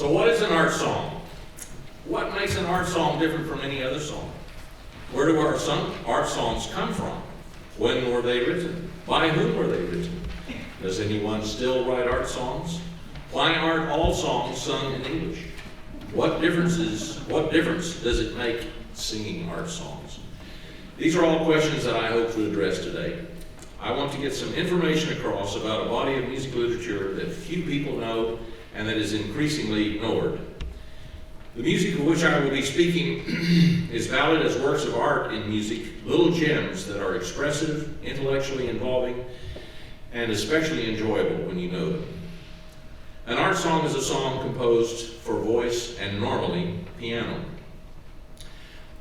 So what is an art song? What makes an art song different from any other song? Where do art songs come from? When were they written? By whom were they written? Does anyone still write art songs? Why aren't all songs sung in English? What difference does it make singing art songs? These are all questions that I hope to address today. I want to get some information across about a body of music literature that few people know and that is increasingly ignored. The music of which I will be speaking is valid as works of art in music, little gems that are expressive, intellectually involving, and especially enjoyable when you know them. An art song is a song composed for voice and normally piano.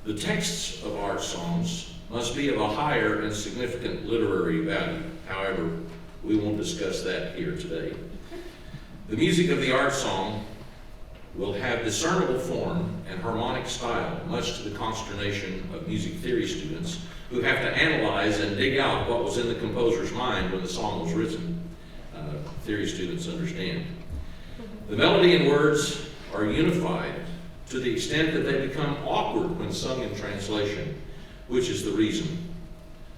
The texts of art songs must be of a higher and significant literary value. However, we won't discuss that here today. The music of the art song will have discernible form and harmonic style, much to the consternation of music theory students who have to analyze and dig out what was in the composer's mind when the song was written. Theory students understand. The melody and words are unified to the extent that they become awkward when sung in translation, which is the reason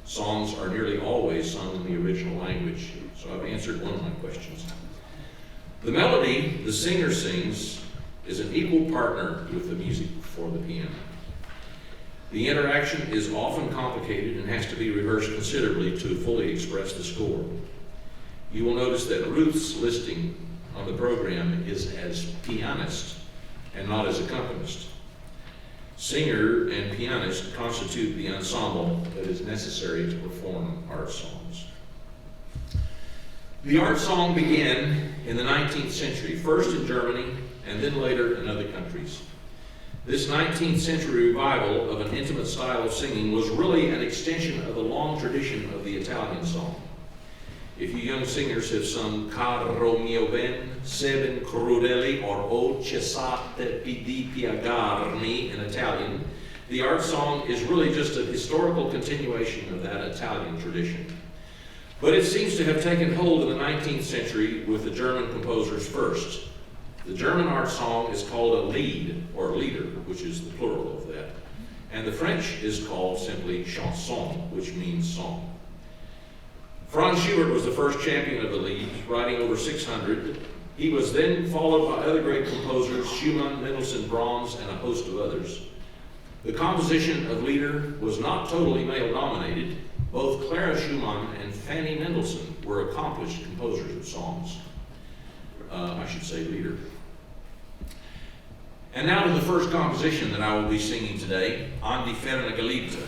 songs are nearly always sung in the original language. So I've answered one of my questions. The melody the singer sings is an equal partner with the music for the piano. The interaction is often complicated and has to be rehearsed considerably to fully express the score. You will notice that Ruth's listing on the program is as pianist and not as accompanist. Singer and pianist constitute the ensemble that is necessary to perform art songs. The art song began in the 19th century, first in Germany and then later in other countries. This 19th century revival of an intimate style of singing was really an extension of the long tradition of the Italian song. If you young singers have sung Caro mio ben, Se ben crudeli, or O cessate di piegarmi in Italian, the art song is really just a historical continuation of that Italian tradition. But it seems to have taken hold in the 19th century with the German composers first. The German art song is called a Lied, or Lieder, which is the plural of that. And the French is called simply chanson, which means song. Franz Schubert was the first champion of the Lied, writing over 600. He was then followed by other great composers, Schumann, Mendelssohn, Brahms, and a host of others. The composition of Lieder was not totally male-dominated. Both Clara Schumann and Fanny Mendelssohn were accomplished composers of songs. I should say Lieder. And now to the first composition that I will be singing today, An die ferne Geliebte,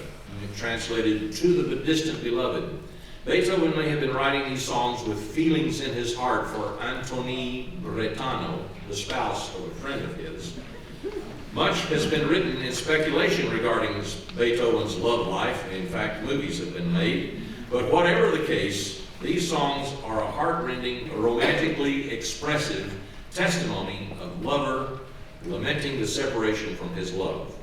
translated To the Distant Beloved. Beethoven may have been writing these songs with feelings in his heart for Antonie Bretano, the spouse of a friend of his. Much has been written in speculation regarding Beethoven's love life. In fact, movies have been made. But whatever the case, these songs are a heart-rending, romantically expressive testimony of lover lamenting the separation from his love.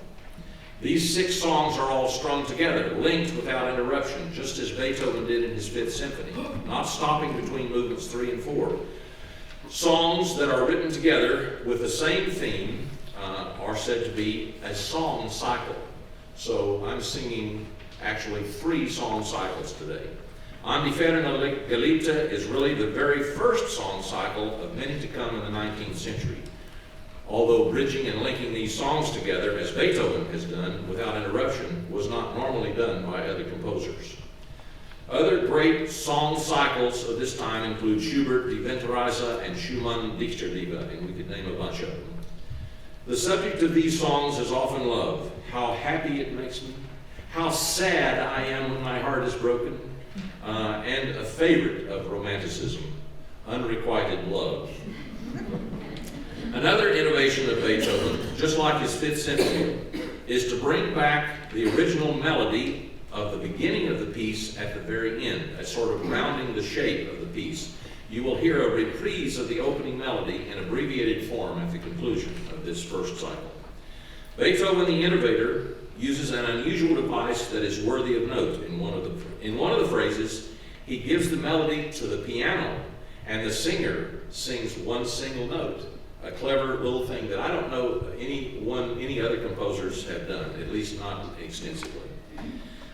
These 6 songs are all strung together, linked without interruption, just as Beethoven did in his 5th Symphony, not stopping between movements 3 and 4. Songs that are written together with the same theme are said to be a song cycle. So I'm singing actually 3 song cycles today. An die ferne Geliebte is really the very first song cycle of many to come in the 19th century. Although bridging and linking these songs together, as Beethoven has done, without interruption, was not normally done by other composers. Other great song cycles of this time include Schubert, Die Winterreise, and Schumann, Dichterliebe, and we could name a bunch of them. The subject of these songs is often love, how happy it makes me, how sad I am when my heart is broken, and a favorite of romanticism, unrequited love. Another innovation of Beethoven, just like his 5th Symphony, is to bring back the original melody of the beginning of the piece at the very end, a sort of rounding the shape of the piece. You will hear a reprise of the opening melody in abbreviated form at the conclusion of this first cycle. Beethoven, the innovator, uses an unusual device that is worthy of note. In one of the phrases, he gives the melody to the piano, and the singer sings one single note. a clever little thing that I don't know any other composers have done, at least not extensively.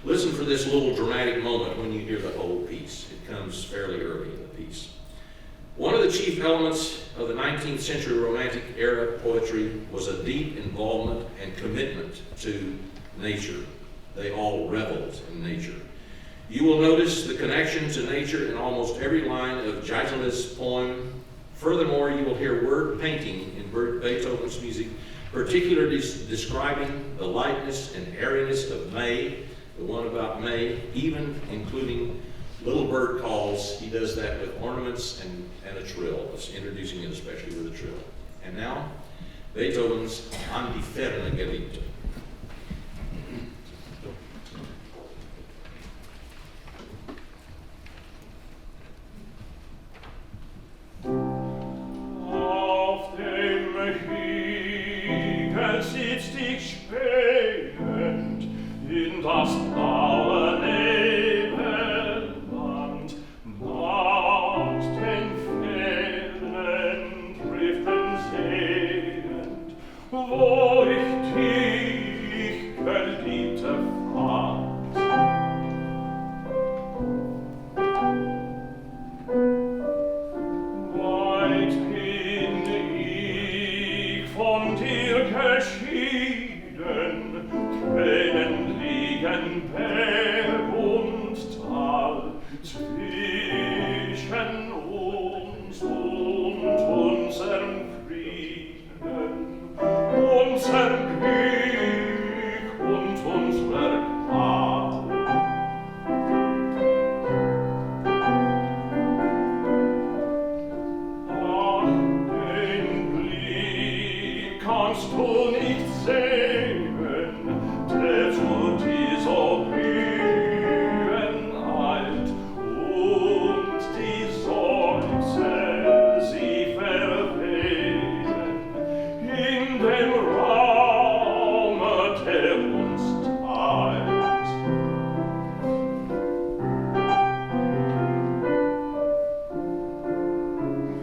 Listen for this little dramatic moment when you hear the whole piece. It comes fairly early in the piece. One of the chief elements of the 19th century Romantic era poetry was a deep involvement and commitment to nature. They all reveled in nature. You will notice the connection to nature in almost every line of Geiseler's poem. Furthermore, you will hear word painting in Beethoven's music, particularly describing the lightness and airiness of May, the one about May, even including little bird calls. He does that with ornaments and a trill, introducing it especially with a trill. And now, Beethoven's An die ferne Geliebte. Auf dem Hügel sitzt ich spähend in das blaue Nebelland, nach den fernen Driften sehend, wo ich dich, Geliebte, fand. Weit bin ich von dir geschieden, Tränen liegen Berg und Tal, zwischen uns und unserem Frieden, unserem Glück und unserer Qual. Ach, den Blick kannst du nicht sehen, der zu dir so blühen eilt, und die Seufzer sie verwehen in dem Raume, der uns teilt.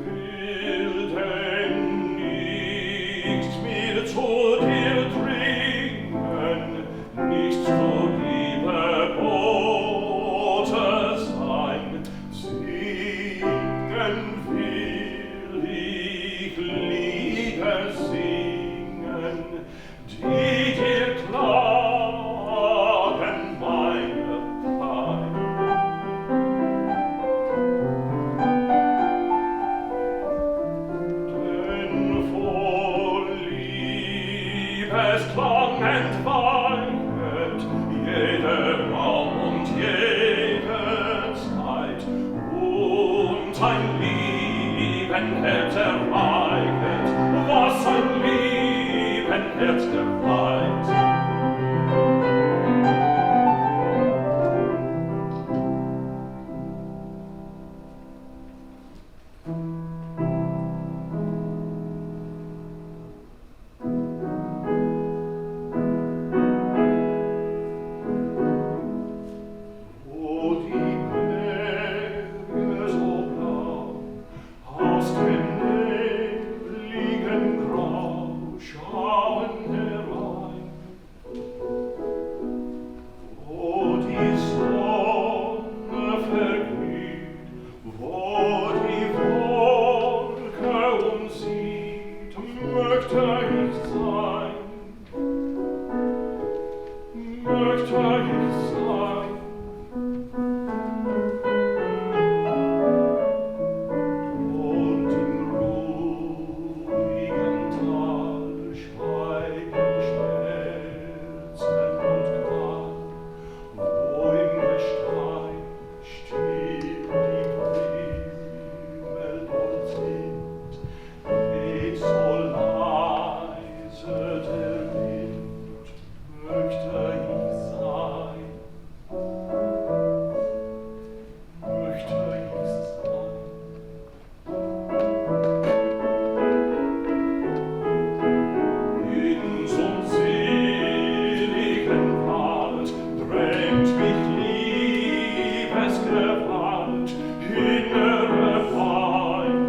Will denn nicht mir zu dir dringen, nicht zu lieber Bote sein, singen will ich Lieder singen, die dir klagen meine Pein. Denn vor Liebesklang entweihet jeder Raum und jede Zeit, und ein Liebenherz erweichet, was ein Liebenherz geweiht. Wo die Berge so blau aus dem nebligen Grau schauen herein, wo die Sonne verglüht, wo die Wolke umsieht, möchte ich sein, möchte ich sein. Und im ruhigen Tal schweigen Schmerzen und Qual, wo im Gestein still die Himmel dort sind, weht so leise der Wind, möchte ich sein, möchte ich sein. In zum seligen Wald drängt mich Liebesgewalt, innere Pein.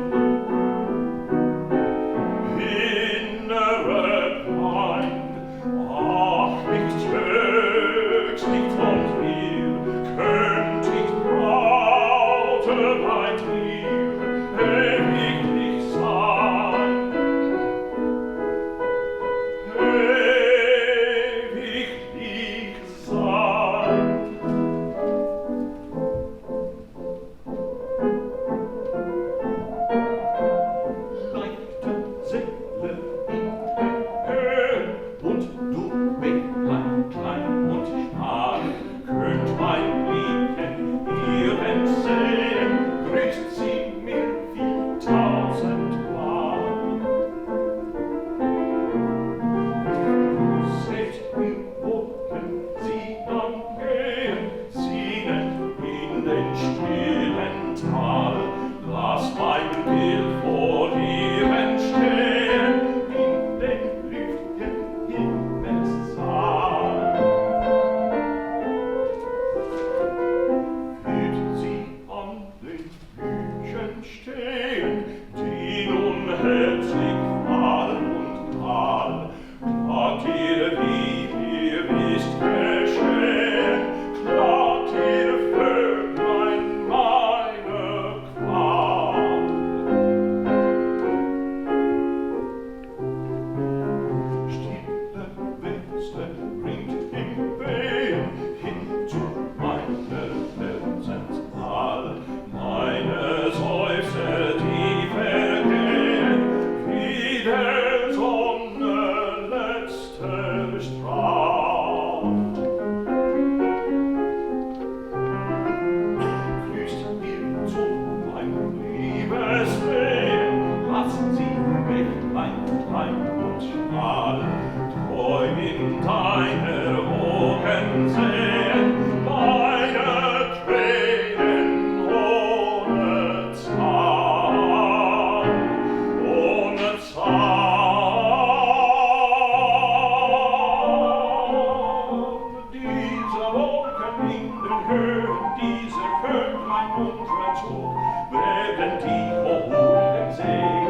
in den Höhen dieser Vöglein munteren Zug, werden die Hohen sehen.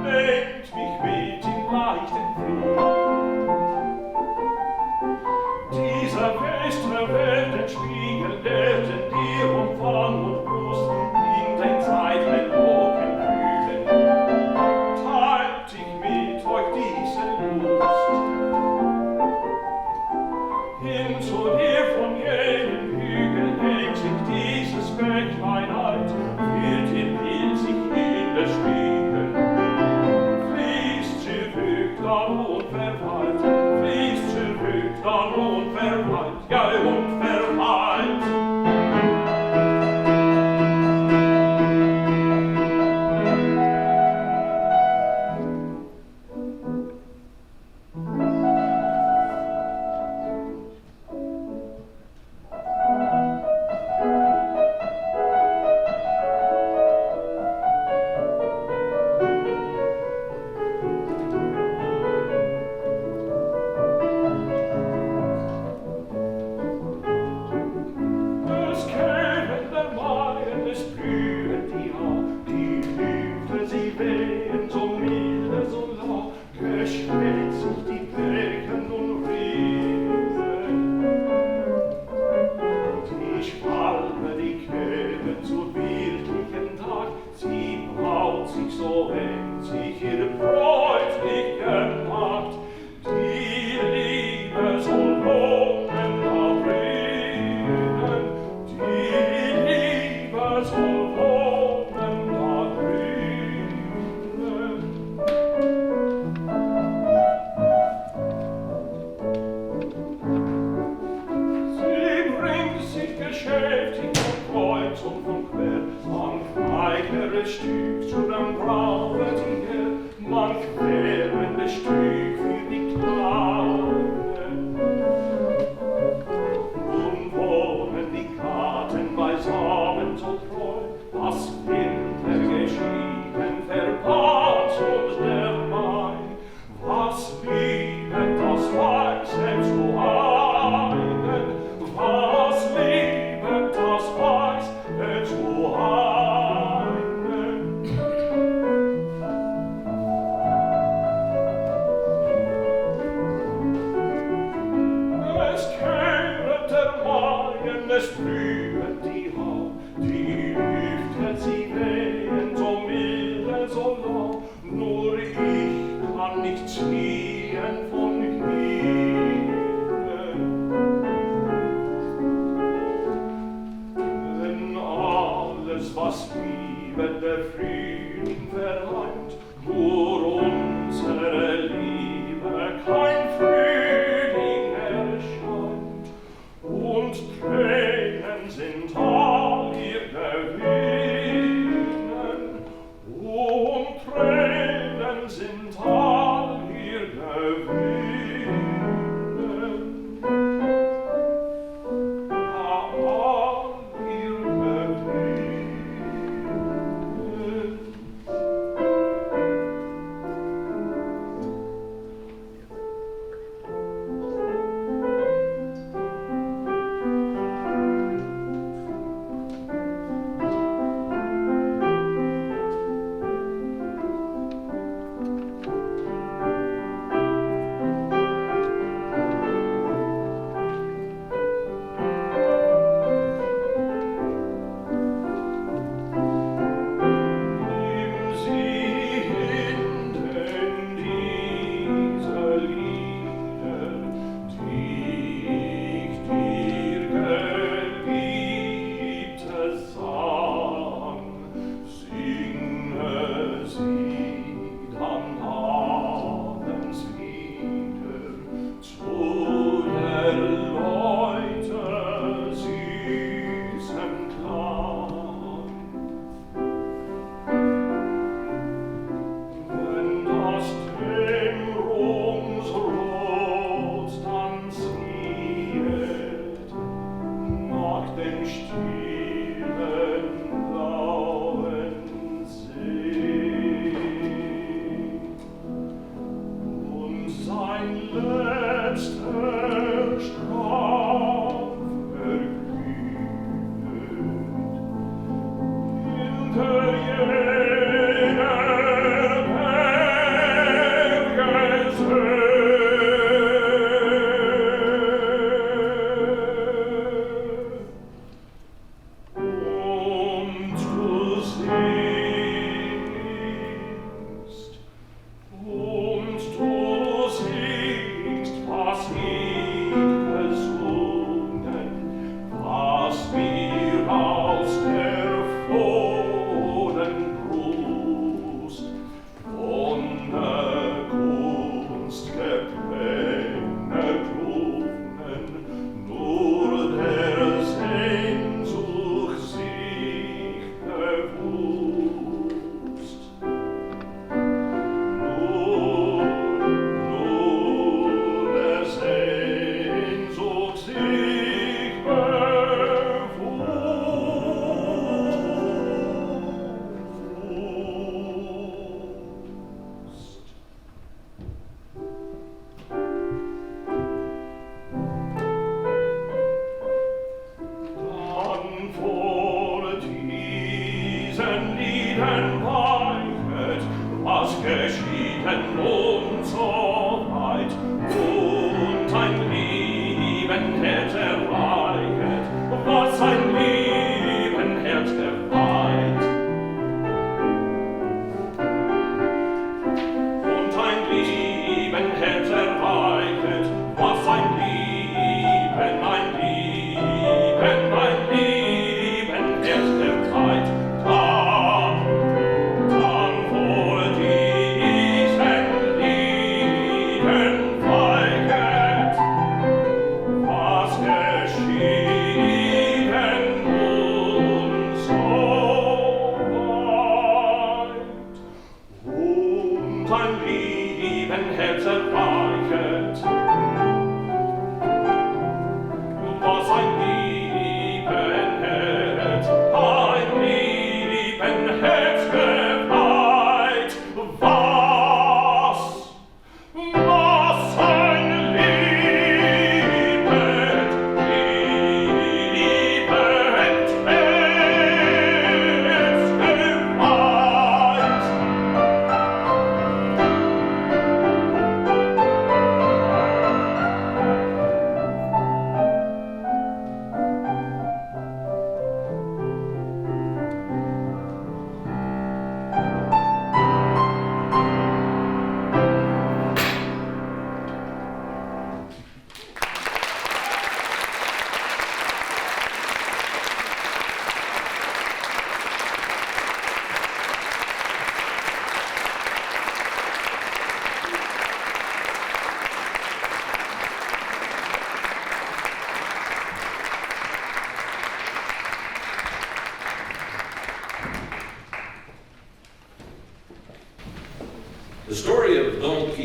Nehmt mich mit in leichten Flug. Dieser Westre Welt Spiegel lehrten dir um Fang und Brust in den seidlen Locken kühlen. Teilt ich mit euch diese Lust. Hin zu dir von jenen Hügeln hängt sich dieses Bächlein alt, wird ihr Bild sich in der Spiegel. Fließt zurück dann unverweilt, fließt zurück dann unverweilt, ja unverweilt. Es kämen der Maien, es blühen die Haar, die Blüte, sie wehen so milde, so lau, geschwellt sich die Birken und Reben. Die Schwalbe, die kämen zu wirklichen Tag, sie braut sich so eng, sich ihre bräutliche Magd, die Liebe soll wohnen da drinnen, die Liebe soll wohnen da drinnen. Sie bringt sich geschäftig von kreuz und von quer, man feigeres Stück zu dem Brauen her, man querendes Stück für die Kleine. Nun wohnen die Gatten beisammen so treu, was Winter geschieden, verpasst uns der Mai. Was liebet das Weiße zu einen, was liebet das Weiße zu einen. Es kehret der Maien, es blühet die Hau, die Lüfte sie wehen, so milde, so lau, nur ich kann nicht ziehen von hier. Denn alles, was Liebe der Frühling verleiht, nur unsere Liebe kein Frühling erscheint. Und Tränen sind all ihr Gewinnen, und Tränen sind all ihr Gewinnen. All ihr Gewinnen. Nimm sie hinten diese Lieder, die ich dir geliebte sang, singe sie dann abends wieder zu der Leute süßem Klang. Wenn das Dämmerungsrot dann ziehet nach dem stillen blauen See und sein letzter Strafweg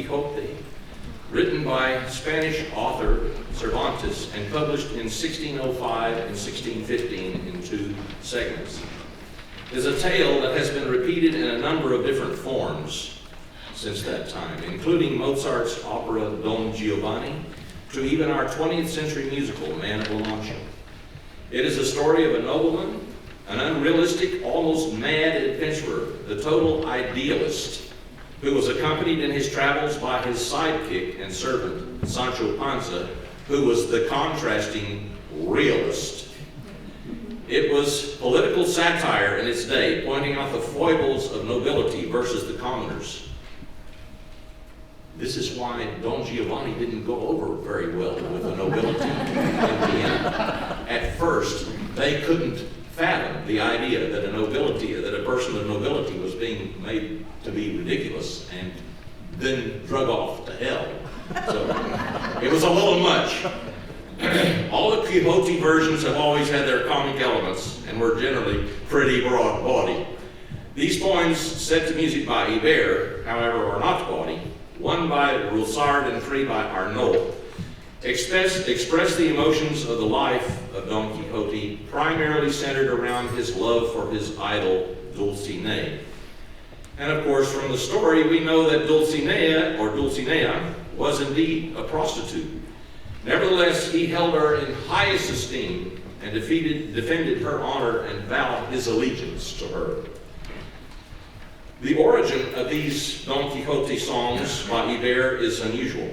Quixote, written by Spanish author Cervantes and published in 1605 and 1615 in 2 segments, is a tale that has been repeated in a number of different forms since that time, including Mozart's opera Don Giovanni to even our 20th century musical, Man of La Mancha. It is a story of a nobleman, an unrealistic, almost mad adventurer, the total idealist, who was accompanied in his travels by his sidekick and servant, Sancho Panza, who was the contrasting realist. It was political satire in its day, pointing out the foibles of nobility versus the commoners. This is why Don Giovanni didn't go over very well with the nobility in Vienna. At first, they couldn't fathom the idea that a person of nobility was being made to be ridiculous and then drug off to hell. So it was a little much. All the Quixote versions have always had their comic elements and were generally pretty broad-bodied. These poems, set to music by Ibert, however, are not gaudy. 1 by Ronsard and 3 by Arnaud, express the emotions of the life of Don Quixote, primarily centered around his love for his idol, Dulcinea. And of course, from the story, we know that Dulcinea was indeed a prostitute. Nevertheless, he held her in highest esteem and defended her honor and vowed his allegiance to her. The origin of these Don Quixote songs by Ibert is unusual.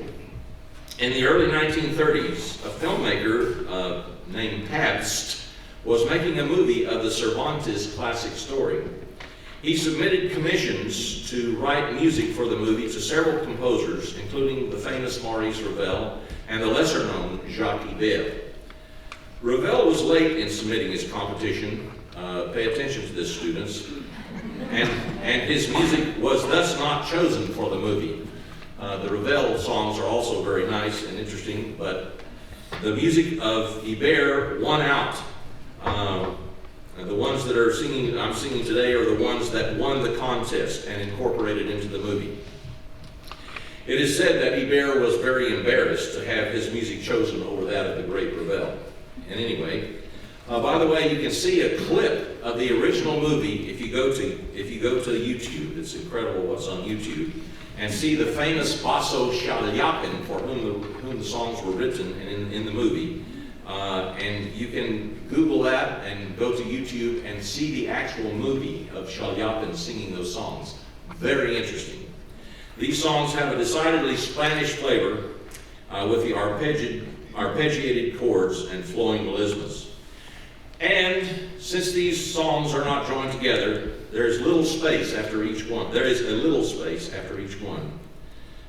In the early 1930s, a filmmaker named Pabst was making a movie of the Cervantes classic story. He submitted commissions to write music for the movie to several composers, including the famous Maurice Ravel and the lesser-known Jacques Ibert. Ravel was late in submitting his composition. Pay attention to this, students. And his music was thus not chosen for the movie. The Ravel songs are also very nice and interesting, but the music of Ibert won out. The ones that I'm singing today are the ones that won the contest and incorporated into the movie. It is said that Ibert was very embarrassed to have his music chosen over that of the great Ravel. And anyway, by the way, you can see a clip of the original movie if you go to YouTube. It's incredible what's on YouTube, and see the famous Basso Shalyapin for whom the songs were written in the movie. And you can Google that and go to YouTube and see the actual movie of Shalyapin singing those songs. Very interesting. These songs have a decidedly Spanish flavor with the arpeggiated chords and flowing melismas. And since these songs are not joined together, there is a little space after each one.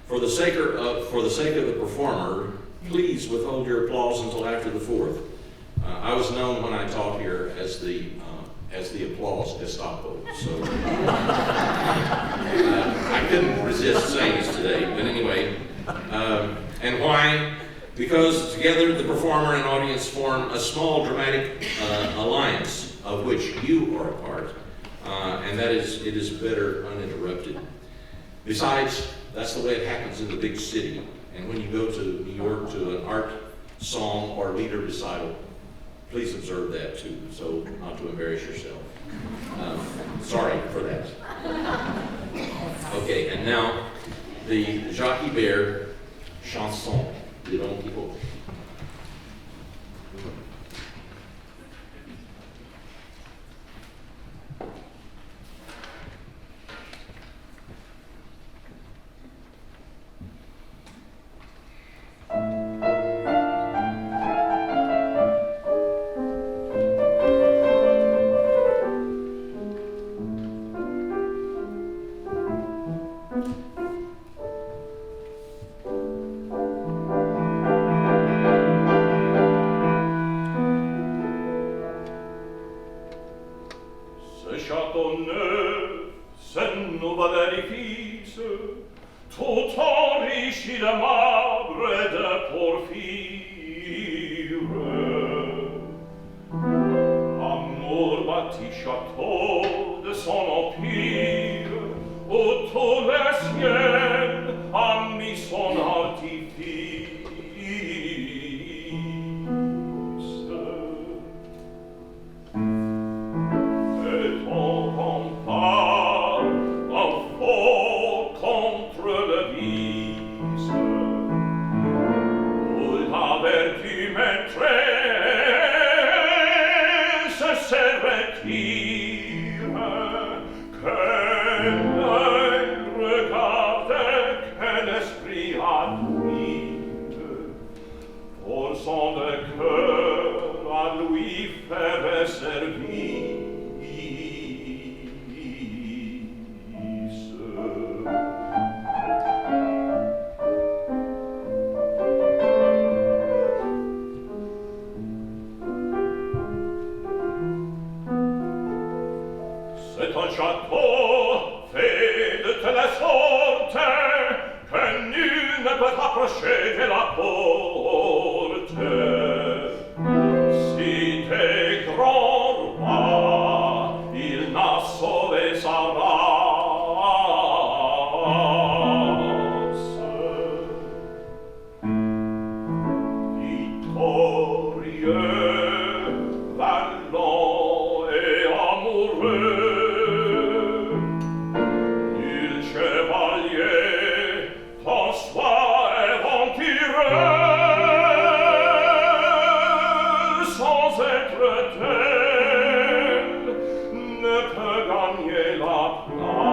For the sake of the performer, please withhold your applause until after the fourth. I was known when I taught here as the applause Gestapo, so I couldn't resist saying this today. But anyway, and why? Because together the performer and audience form a small dramatic alliance of which you are a part, and it is better uninterrupted. Besides, that's the way it happens in the big city. And when you go to New York to an art song or leader recital, please observe that too, so not to embarrass yourself. Sorry for that. Okay, and now the Jacques Ibert chanson de Don Quixote. Autour des ciels, respire, qu'un œil regarde, qu'un esprit admire, forçant le cœur à lui faire service. C'est un château fait de telle sorte que nul ne peut approcher de la porte. Si des grands rois il n'a sauvé sa race, victorieux, vaillant et amoureux, il chevalier François aventureux, sans être tel, ne peut gagner la place.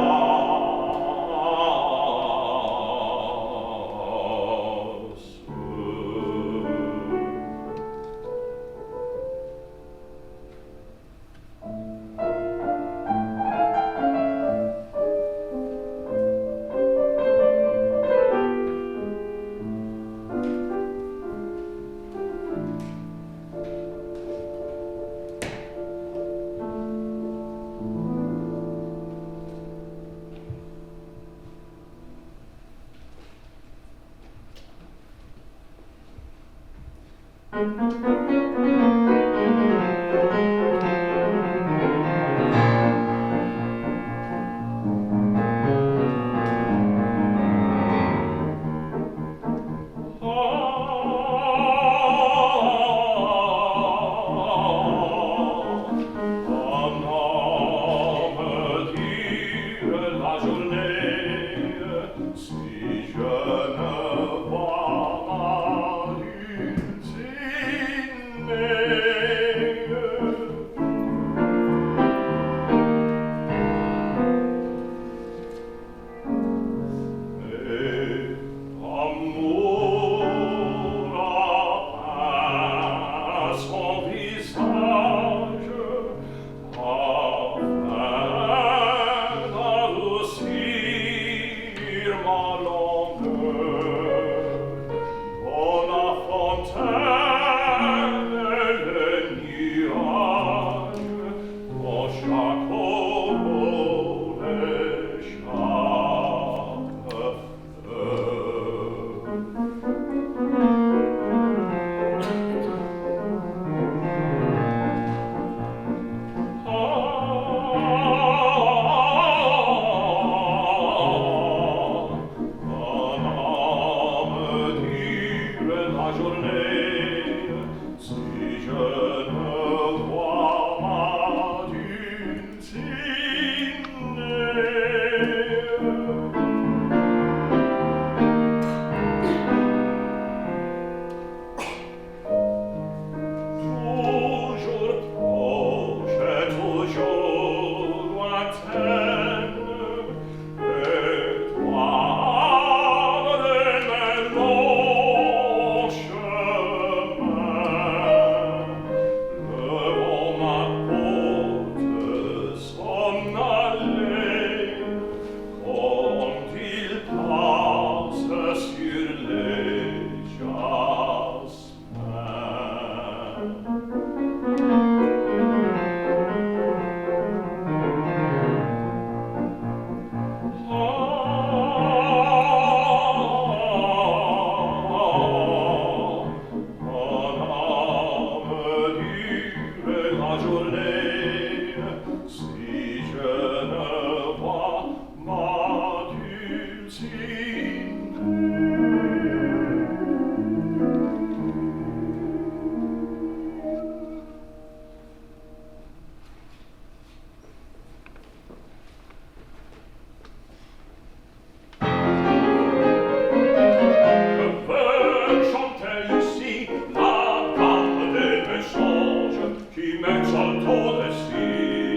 Qui mène son tour de cire.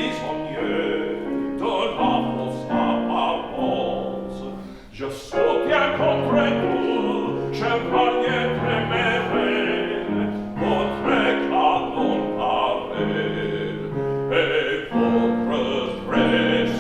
prisonnier de la fausse apparence. Je soutiens contre vous, chevalier téméraire, votre canon pareil et votre précédence.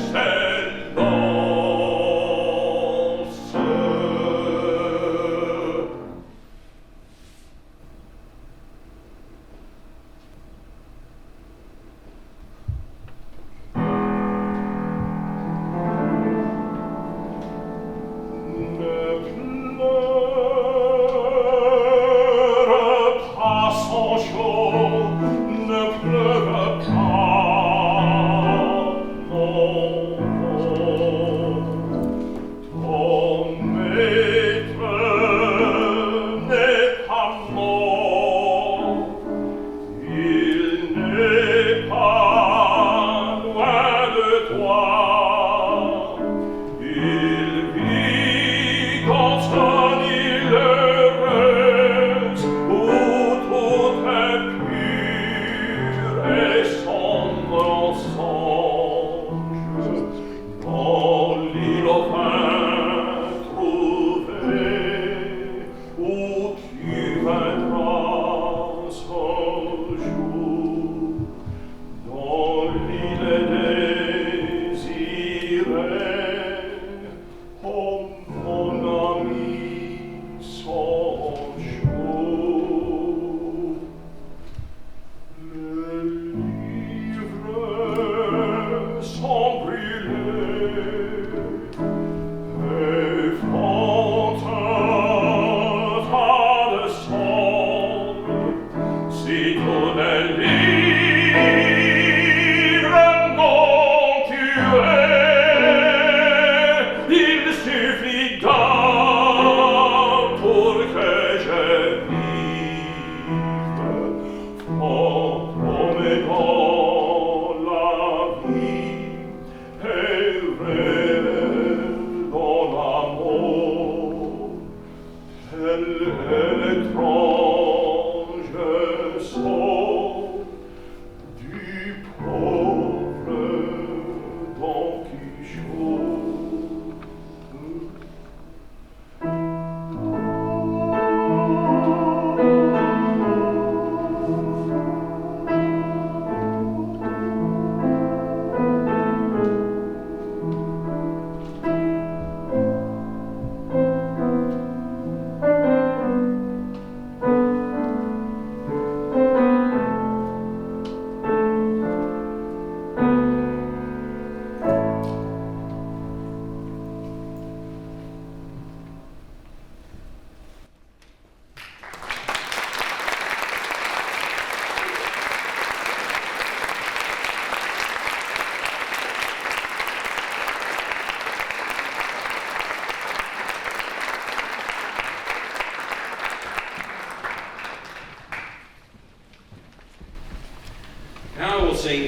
Sing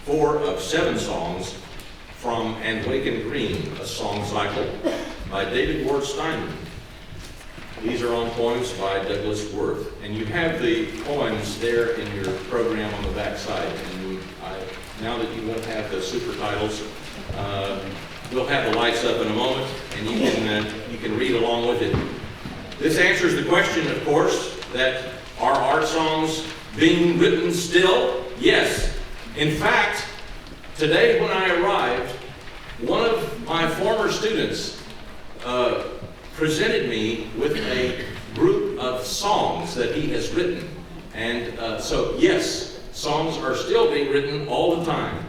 four of 7 songs from And Waken Green, a song cycle by David Ward Steinman. These are on poems by Douglas Worth. And you have the poems there in your program on the back side. And now that you won't have the super titles, we'll have the lights up in a moment, and you can read along with it. This answers the question, of course, that are art songs being written still? Yes. In fact, today when I arrived, one of my former students presented me with a group of songs that he has written. And so, yes, songs are still being written all the time.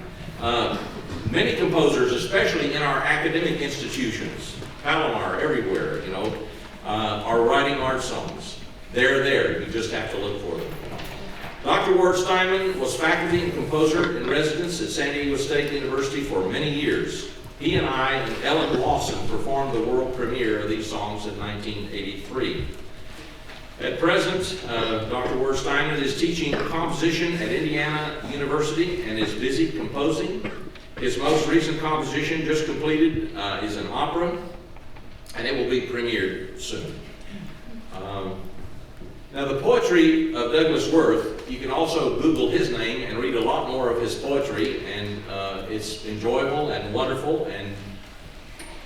Many composers, especially in our academic institutions, Palomar, everywhere, are writing art songs. They're there. You just have to look for them. Dr. Ward Steinman was faculty and composer in residence at San Diego State University for many years. He and I and Ellen Lawson performed the world premiere of these songs in 1983. At present, Dr. Ward Steinman is teaching composition at Indiana University and is busy composing. His most recent composition, just completed, is an opera, and it will be premiered soon. Now, the poetry of Douglas Worth you can also Google his name and read a lot more of his poetry, and it's enjoyable and wonderful and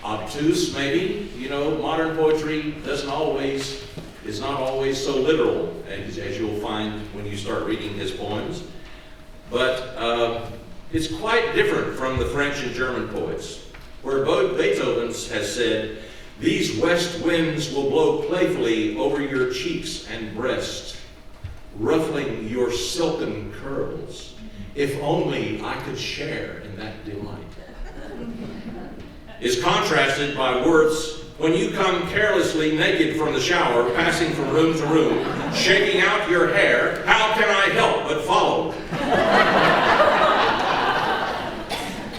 obtuse, maybe. You know, modern poetry is not always so literal as you'll find when you start reading his poems. But it's quite different from the French and German poets, where Beethoven has said, "These west winds will blow playfully over your cheeks and breast, ruffling your silken curls. If only I could share in that delight." Is contrasted by Worth's, "When you come carelessly naked from the shower, passing from room to room, shaking out your hair, how can I help but follow?"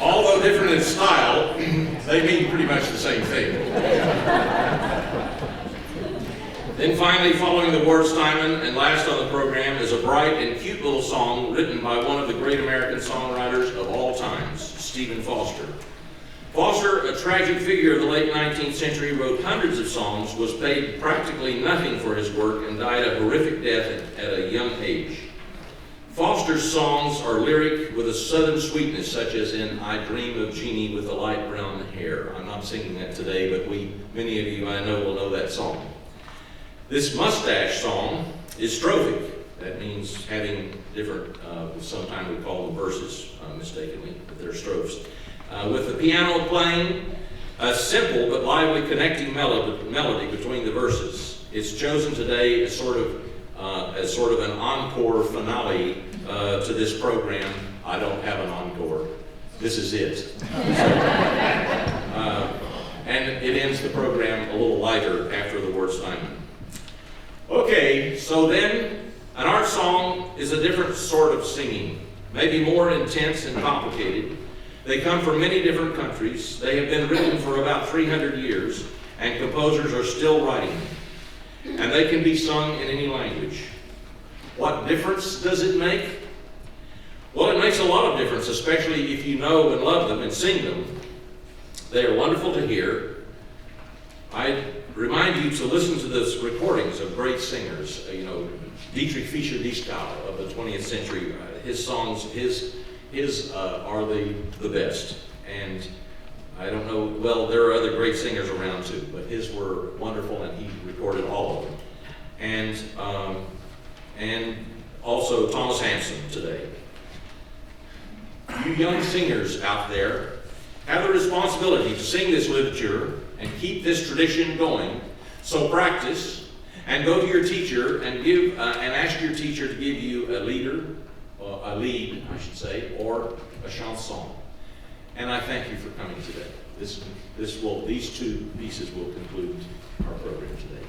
Although different in style, they mean pretty much the same thing. Then finally, following the Ward Steinman and last on the program is a bright and cute little song written by one of the great American songwriters of all times, Stephen Foster. Foster, a tragic figure of the late 19th century, wrote hundreds of songs, was paid practically nothing for his work, and died a horrific death at a young age. Foster's songs are lyric with a southern sweetness, such as in "I Dream of Jeannie with the Light Brown Hair." I'm not singing that today, but many of you I know will know that song. This mustache song is strophic. That means having different, sometimes we call them verses mistakenly, but they're strophes. With the piano playing a simple but lively connecting melody between the verses. It's chosen today as sort of an encore finale to this program. I don't have an encore. This is it. And it ends the program a little lighter after the Ward Steinman. Okay, so then an art song is a different sort of singing, maybe more intense and complicated. They come from many different countries. They have been written for about 300 years, and composers are still writing them. And they can be sung in any language. What difference does it make? Well, it makes a lot of difference, especially if you know and love them and sing them. They are wonderful to hear. I remind you to listen to those recordings of great singers. Dietrich Fischer-Dieskau of the 20th century. His songs, are the best. And I don't know, well, there are other great singers around too, but his were wonderful, and he recorded all of them. And also Thomas Hampson today. You young singers out there have the responsibility to sing this literature and keep this tradition going. So practice and go to your teacher and ask your teacher to give you a lead, or a chanson. And I thank you for coming today. These two pieces will conclude our program today.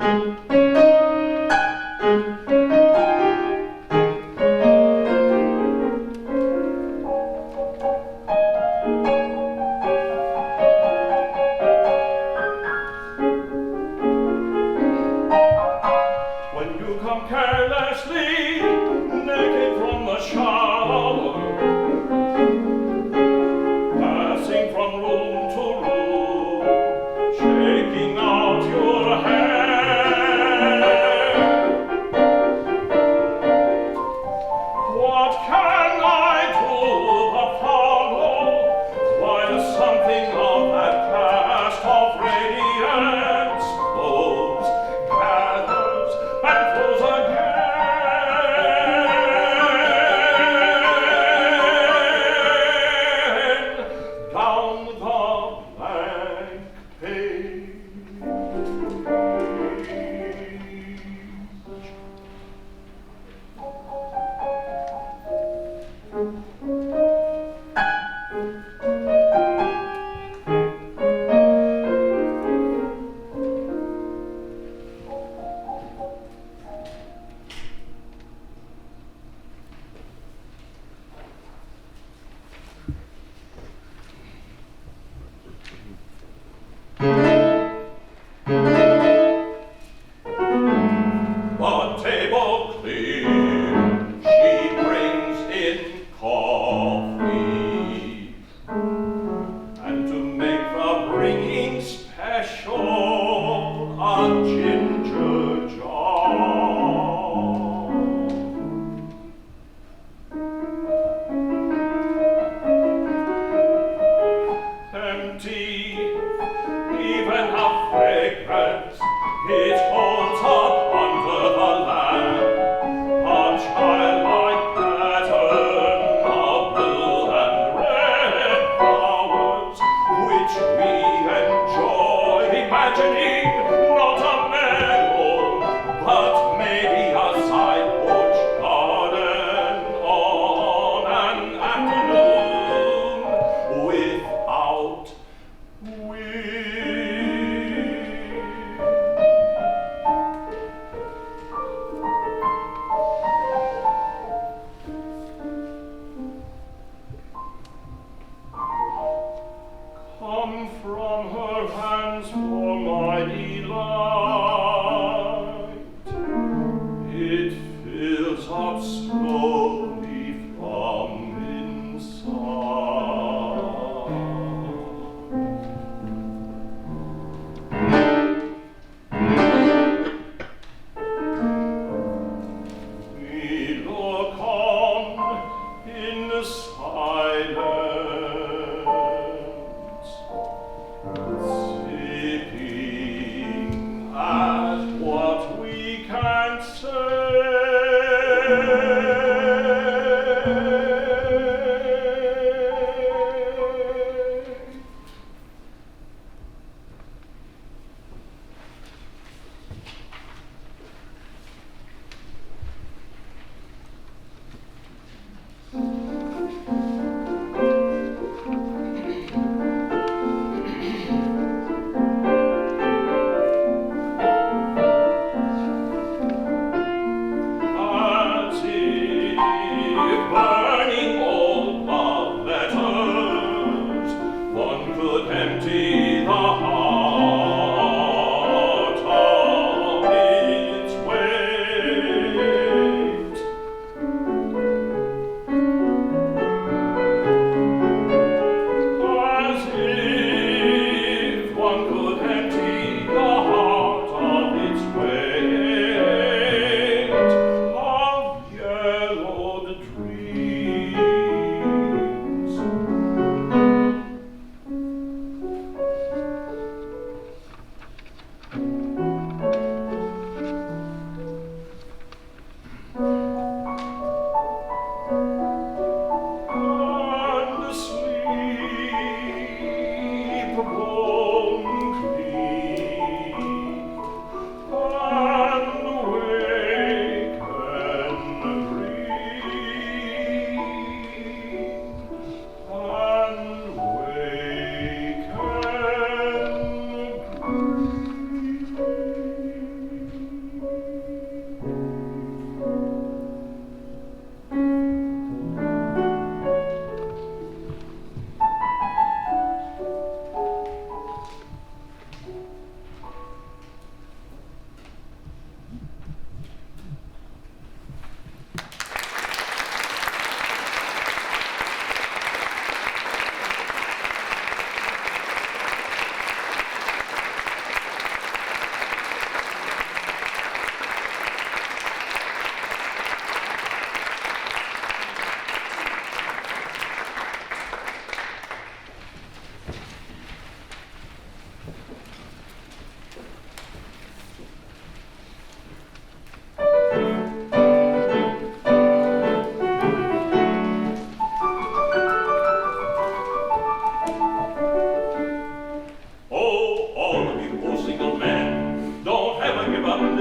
When you come carelessly, naked from the shower, passing from room to room, shaking out your hair, what can I do but follow, while something of that cast of radiance flows, gathers, and flows again down the blank page. The table clear, she brings in coffee, and to make the bringing special, a ginger jar. Empty, even a fragrance, it holds up under the lamp a childlike pattern of blue and red flowers, which we enjoy, imagining not a meadow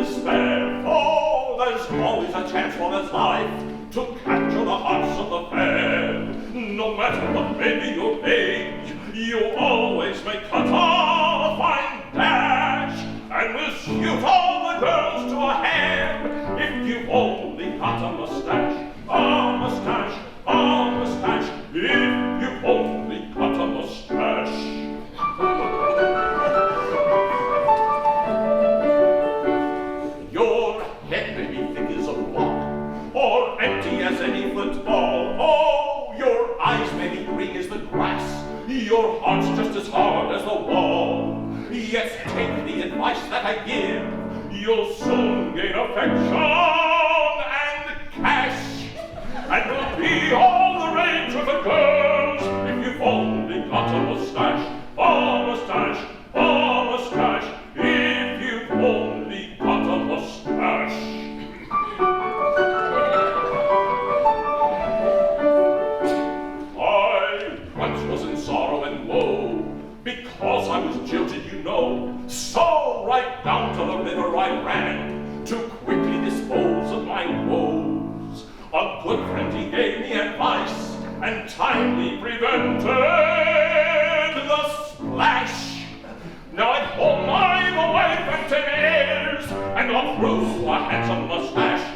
despair, for there's always a chance for this life to capture the hearts of the fair. No matter what may be your age, you always may cut off a fine dash, and will shoot all the girls to a hair if you've only got a mustache, a mustache, a mustache, if you've only got a mustache. Your head may be thick as a rock, or empty as any football. Oh, your eyes may be green as the grass, your heart's just as hard as the wall. Yet take the advice that I give, you'll soon gain affection and cash, and will be all the rage with the girls if you've only got a mustache, a mustache, a mustache, if you've only got a mustache. I once was in sorrow and woe, because I was jilted, you know. So right down to the river I ran, to quickly dispose of my woes. A good friend, he gave me advice, and timely prevented the splash. Now at home I've a wife and 10 heirs, and a through a handsome mustache,